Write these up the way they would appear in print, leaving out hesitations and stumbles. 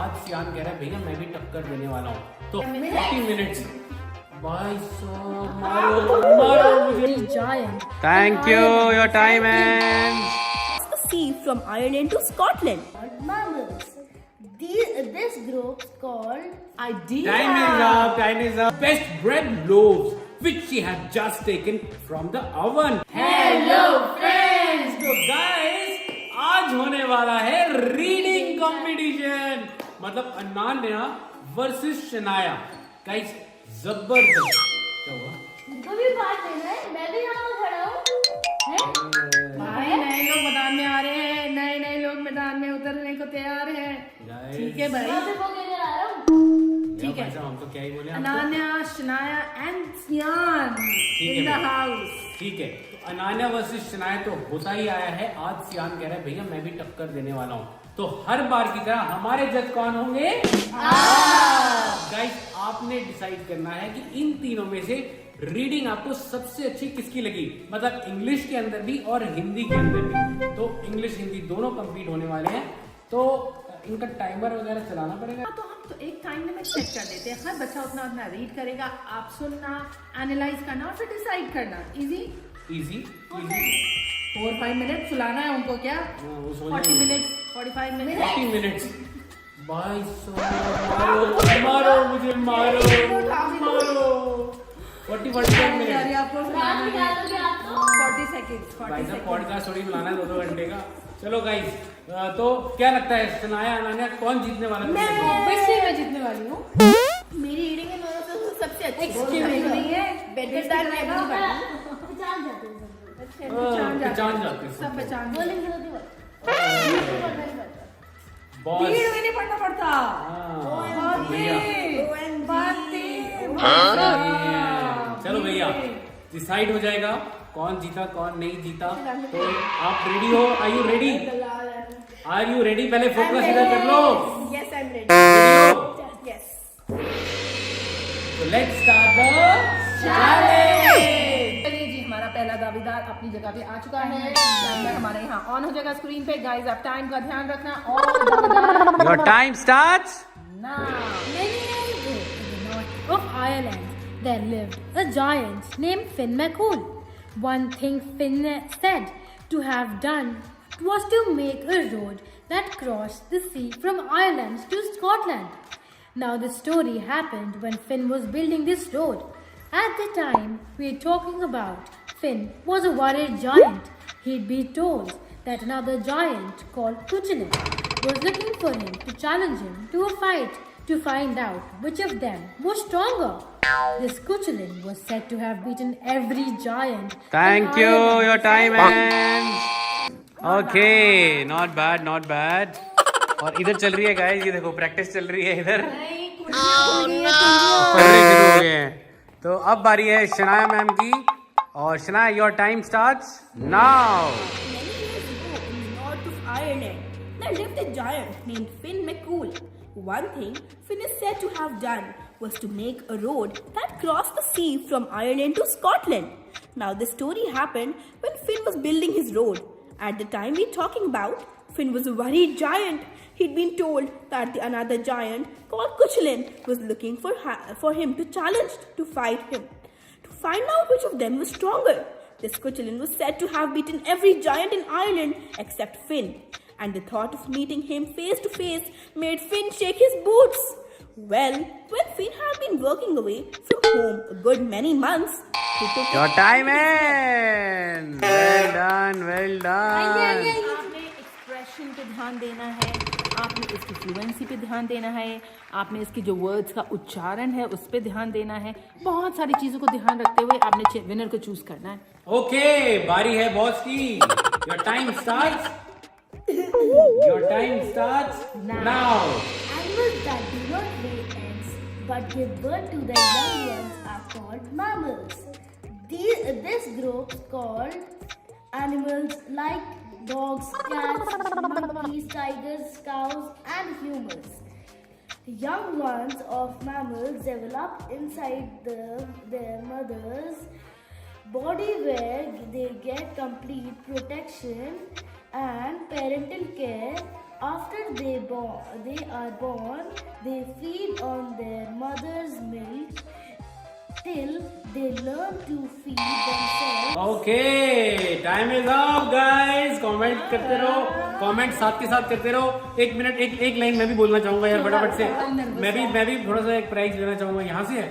आज सियान कह रहा है भैया मैं भी टक्कर देने वाला हूँ। तो 50 मिनट्स भाई साहब मारो मुझे। Giant. Thank you, your time and The sea from Ireland to Scotland. Mammals. This group's called Idea. Time is up. Best bread loaves which she had just taken from the oven. Hello friends. तो guys आज होने वाला है reading competition, मतलब Ananya versus Shanaya. Guys जबरदस्त। क्या हुआ? उनको भी पार्ट लेना है, मैं भी यहाँ खड़ा हूँ। भाई नए लोग मैदान में आ रहे हैं, नए लोग मैदान में उतरने को तैयार हैं। Guys, ठीक है भाई, मैं भी वो लेकर आ रहा हूँ। ठीक है। भाई साहब, हम तो क्या ही बोले आपको? अनान्या, शनाया एंड सियान ठीक इन द है भाई। हाउस। ठीक है, तो अनान्या वर्सेस शनाया तो होता ही आया है। आज सियान कह रहा है भैया मैं भी टक्कर देने वाला हूँ। तो हर बार की तरह हमारे जज कौन होंगे? गाइस आपने डिसाइड करना है कि इन तीनों में से रीडिंग आपको सबसे अच्छी किसकी लगी, मतलब इंग्लिश के अंदर भी और हिंदी के अंदर भी। तो इंग्लिश हिंदी दोनों कंप्लीट होने वाले हैं, तो इनका टाइमर वगैरह चलाना पड़ेगा। तो हम तो एक टाइम लिमिट सेट कर देते हैं, हर बच्चा उतना उतना रीड करेगा, आप सुनना, एनालाइज करना और फिर डिसाइड करना। इजी इजी 4-5 मिनट सुलाना है उनको। क्या 40 मिनट्स 45 मिनट 40 मिनट्स भाई साहब मारो मुझे, मारो 40 मिनट। आपको सुनाना है निकालोगे आप तो? 40 सेकेंड्स भाई साहब पॉडकास्ट थोड़ी बनाना है 2-2 घंटे का। चलो गाइस, तो क्या लगता है शनाया अनान्या कौन जीतने वाला है? वैसे मैं जीतने वाली हूँ। मेरी रीडिंग है दोनों से सबसे अच्छी। Excuse me. नहीं है बेटर देन एवरीबॉडी। पहचान जाते हैं सब। पहचान जाते हैं सब पहचान बोलेंगे तो नहीं बोलते। बॉस। भीड़ में नहीं पढ़ना पड़ता। हाँ, भैया चलो भैया डिसाइड हो जाएगा कौन जीता कौन नहीं जीता। तो आप रेडी हो? Are you ready? Are you ready? पहले फोकस इधर कर लो। Yes I am ready. Ready हो? यस तो लेट्स स्टार्ट द चैलेंज। चलिए जी, हमारा पहला दावेदार अपनी जगह पे आ चुका है। टाइमर हमारे यहाँ ऑन हो जाएगा स्क्रीन पे। गाइस आप टाइम का ध्यान रखना। और दावेदार your time starts now. Many years ago, in the north of Ireland, there lived a giant named Finn McCool. One thing Finn said to have done was to make a road that crossed the sea from Ireland to Scotland. Now the story happened when Finn was building this road. At the time we're talking about, Finn was a worried giant. He'd been told that another giant called Cuchulainn was looking for him to challenge him to a fight to find out which of them was stronger. This Cuchulainn was said to have beaten every giant. Thank in you, Ireland. Your time and okay, not bad not bad. और इधर चल रही है guys, ये देखो practice चल रही है इधर। पढ़ने शुरू हो गए हैं। तो अब बारी है शनाया मैम की, और Shanaya your time starts now. Many years ago, in the north of Ireland, there lived a giant named Finn McCool. One thing Finn is said to have done was to make a road that crossed the sea from Ireland to Scotland. Now, the story happened when Finn was building his road. At the time we're talking about, Finn was a worried giant. He'd been told that another giant called Cuchulainn was looking for him to challenge to fight him. To find out which of them was stronger. This Cuchulainn was said to have beaten every giant in Ireland except Finn, and the thought of meeting him face to face made Finn shake his boots. Well, when Finn had been working away from home a good many months, he took your time and well done well done. आपने expression पे ध्यान देना है, आपने इसकी fluency पे ध्यान देना है, आपने इसकी जो वर्ड्स का उच्चारण है उस पे ध्यान देना है। बहुत सारी चीजों को ध्यान रखते हुए आपने विनर को चूज करना है। ओके, बारी है बॉस की। Your time starts, your time starts now. Animals that do not lay eggs but give birth to their young ones are called mammals. This group called animals like dogs, cats, monkeys, tigers, cows, and humans. The young ones of mammals develop inside their mother's body where they get complete protection and parental care After they are born, they feed on their mother's milk till they learn to feed themselves. Okay, time is up guys. Comment करते रहो, comment साथ के साथ करते रहो। एक minute, एक line मैं भी बोलना चाहूंगा यार फटाफट से। मैं भी थोड़ा सा एक प्राइज लेना चाहूंगा यहाँ से,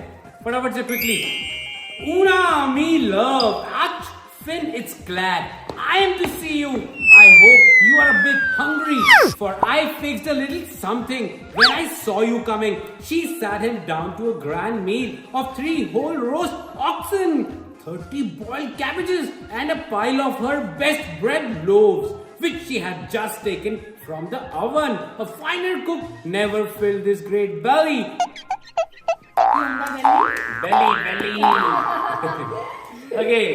फटाफट से quickly. Una, me love, Ach, Finn, it's glad I am to see you. I hope you are a bit hungry, for I fixed a little something when I saw you coming. She sat him down to a grand meal of 3 whole roast oxen, 30 boiled cabbages, and a pile of her best bread loaves, which she had just taken from the oven. A finer cook never filled this great belly. Belly. Okay.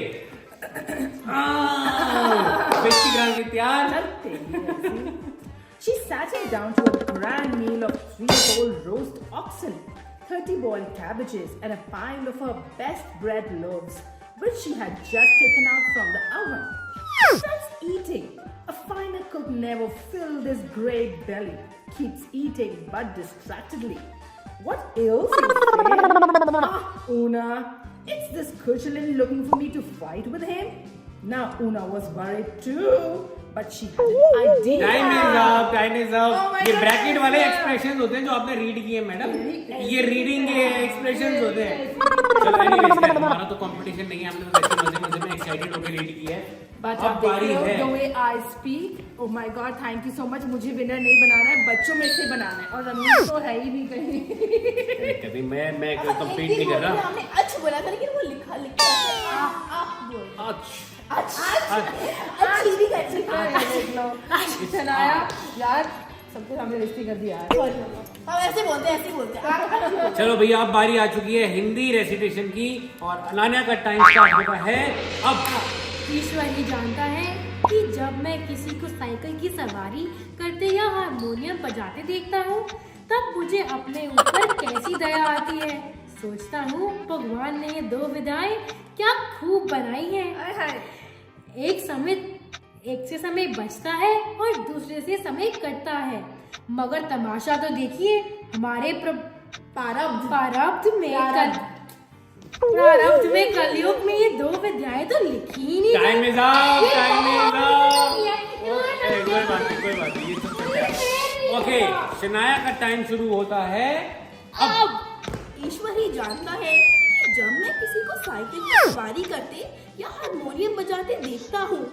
Fifty grand tyaar. She sat him down to a grand meal of 3 whole roast oxen, 30 boiled cabbages, and a pile of her best bread loaves, which she had just taken out from the oven. Starts eating. A finer cook never filled this great belly. Keeps eating but distractedly. What ails you, Finn? Una, it's this Kuchelin looking for me to fight with him? Now Una was worried too, but she had an idea. Time is up. Oh my ये God, bracket वाले sir. Expression होते हैं जो आपने read किए madam. ये reading के expression होते हैं। चलो एनीवेज, हमारा तो कंपटीशन नहीं है, हमने तो वैसे मजे में एक्साइटेड होकर रीड किया है। But अब अब देख बारी रहे हो है। the way I speak, oh my God, thank you so much. मुझे विनर नहीं बनाना है, बच्चों में से बनाना है, और रमीज तो है ही नहीं कहीं। कभी मैं कंप्लीट नहीं कर रहा। हमने अच्छा बोला था, लेकिन वो लिखा आप बोल। अच्छी भी अच्छी देख लो। शनाया यार, सब कुछ हमने लिस्टी कर दिया है। हम ऐसे बोलते हैं। चलो भैया, अब बारी आ चुकी है हिंदी रेसिटेशन की, और अनान्या का टाइम स्टार्ट होता है अब। ईश्वर ही जानता है कि जब मैं किसी को साइकिल की सवारी करते या हारमोनियम बजाते देखता हूँ, तब मुझे अपने ऊपर कैसी दया आती है। सोचता हूँ भगवान ने ये 2 विधाएं क्या खूब बनाई हैं। एक से समय बचता है और दूसरे से समय कटता है, मगर तमाशा तो देखिए, हमारे प्रारब्ध में कलयुग में ये 2 विद्याएं तो लिखी ही नहीं। Time is up. कोई बात नहीं, ये सब चलता है। ओके, शनाया का टाइम शुरू होता है अब। ईश्वर ही जानता है कि जब मैं किसी को साइकिल की सवारी करते या हारमोनियम बजाते देखता हूँ,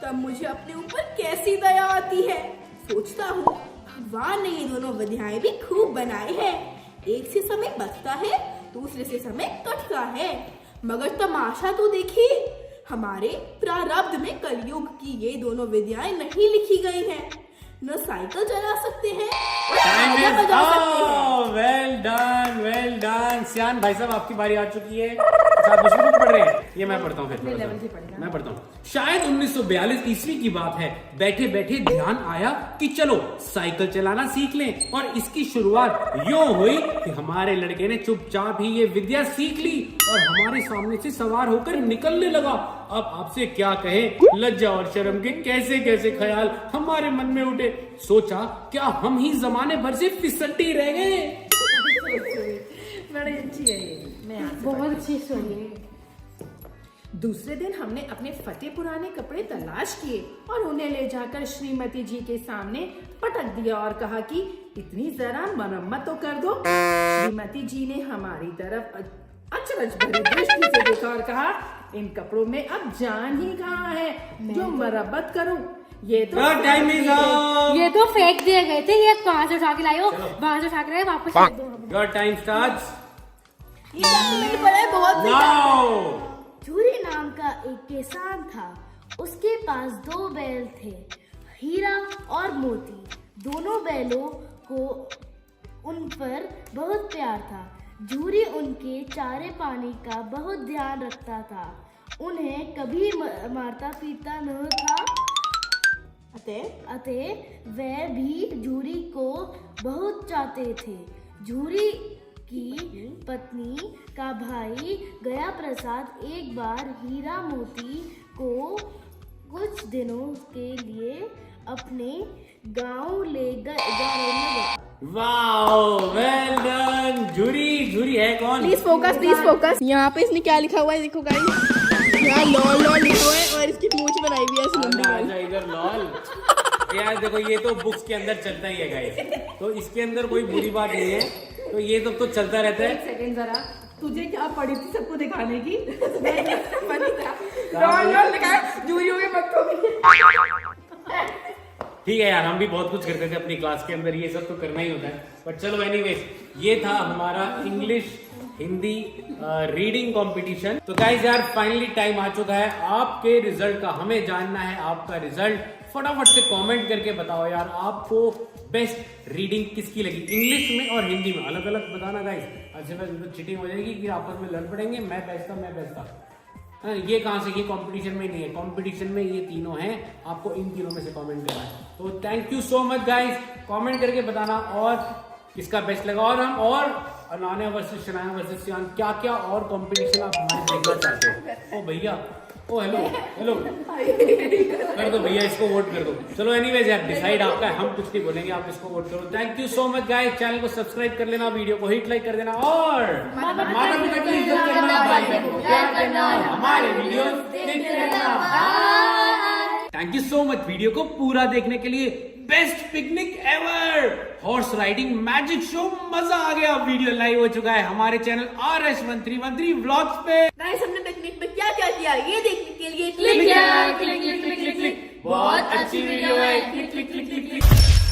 तब मुझे अपने ऊपर कैसी दया आती है। सोचता हूँ भगवान ने ये दोनों विधाएं भी खूब बनाई है। एक से समय बचता है, दूसरे से समय कटता है, मगर तमाशा तो देखिए, हमारे प्रारब्ध में कलयुग की ये दोनों विद्याएं नहीं लिखी गई हैं। न साइकिल चला सकते हैं, वेल डन। सियान भाई साहब, आपकी बारी आ चुकी है। आप दूसरी बुक पढ़ रहे हैं? ये मैं पढ़ता हूँ फिर। मैं पढ़ता हूँ। शायद 1942 ईस्वी की बात है। बैठे बैठे ध्यान आया कि चलो साइकिल चलाना सीख लें, और इसकी शुरुआत यूं हुई कि हमारे लड़के ने चुपचाप ही ये विद्या सीख ली और हमारे सामने से सवार होकर निकलने लगा। अब आपसे क्या कहें, लज्जा और शर्म के कैसे कैसे ख्याल हमारे मन में उठे। सोचा क्या हम ही जमाने भर से फिसलते रह गए। बड़ी अच्छी है ये, बहुत अच्छी स्टोरी है। दूसरे दिन हमने अपने फटे पुराने कपड़े तलाश किए और उन्हें ले जाकर श्रीमती जी के सामने पटक दिया और कहा कि इतनी जरा मरम्मत तो कर दो। श्रीमती जी ने हमारी तरफ अचरज भरी दृष्टि से देखा और कहा, इन कपड़ों में अब जान ही कहाँ है जो मरम्मत करूं। ये तो फेंक दिए गए थे, ये कहाँ से उठा के लाए हो? वहां से उठा के लाए, वापस फेंक दो। योर टाइम स्टार्ट्स बहुत। झूरी नाम का एक किसान था। उसके पास 2 बैल थे, हीरा और मोती। दोनों बैलों को उन पर बहुत प्यार था। झूरी उनके चारे पानी का बहुत ध्यान रखता था, उन्हें कभी मारता पीटता न था। अतः वह भी झूरी को बहुत चाहते थे। झूरी की पत्नी का भाई गया प्रसाद एक बार हीरा मोती को कुछ दिनों के लिए अपने गाँव ले गए। Wow, well done. झूरी है कौन? Please focus. यहाँ पे इसने क्या लिखा हुआ है देखो गाइस, यहाँ लॉल लिखा हुआ है और इसकी मूंछ बनाई हुई है ऐसे लंबी वाली। अच्छा, इधर लॉल। यार देखो, ये तो बुक्स के अंदर चलता ही है गाइस, तो इसके अंदर कोई बुरी बात नहीं है, तो ये तो चलता रहता है। सेकंड जरा, तुझे क्या पड़ी थी सबको दिखाने की? ठीक है यार, हम भी बहुत कुछ करते थे अपनी क्लास के अंदर, ये सब तो करना ही होता है। बट चलो एनीवेज, ये था हमारा इंग्लिश हिंदी रीडिंग कंपटीशन। तो गाइस यार, फाइनली टाइम आ चुका है आपके रिजल्ट का। हमें जानना है आपका रिजल्ट। फटाफट से कमेंट करके बताओ यार, आपको बेस्ट रीडिंग किसकी लगी, इंग्लिश में और हिंदी में, अलग अलग बताना गाइस। अच्छा, तो चीटिंग हो जाएगी, फिर आपस में लड़ पड़ेंगे, मैं बेचता। हाँ, ये कहाँ से, ये कंपटीशन में नहीं है, कंपटीशन में ये तीनों हैं, आपको इन तीनों में से कमेंट करना है। तो thank you so much guys, comment करके बताना और किसका बेस्ट लगा, और हम और अनान्या वर्सेस शनाया वर्सेस सियान क्या क्या और कंपटीशन आप हमारे देखना चाहते हो। ओ भैया, ओ हेलो कर दो भैया, इसको वोट कर दो। चलो एनीवेज यार, डिसाइड आपका है, हम कुछ नहीं बोलेंगे, आप इसको वोट करो। Thank you so much guys, channel को सब्सक्राइब कर लेना, वीडियो को हिट लाइक कर देना, और माता पिता की इज्जत करना, भाई बहन को प्यार करना, हमारे वीडियो देखते रहना। Thank you so much video को पूरा देखने के लिए। Best picnic ever, horse riding magic show, मजा आ गया। वीडियो लाइव हो चुका है हमारे चैनल RS1313 व्लॉग्स पे। गाइस, हमने पिकनिक में क्या क्या किया ये देखने के लिए क्लिक बहुत अच्छी वीडियो है, क्लिक।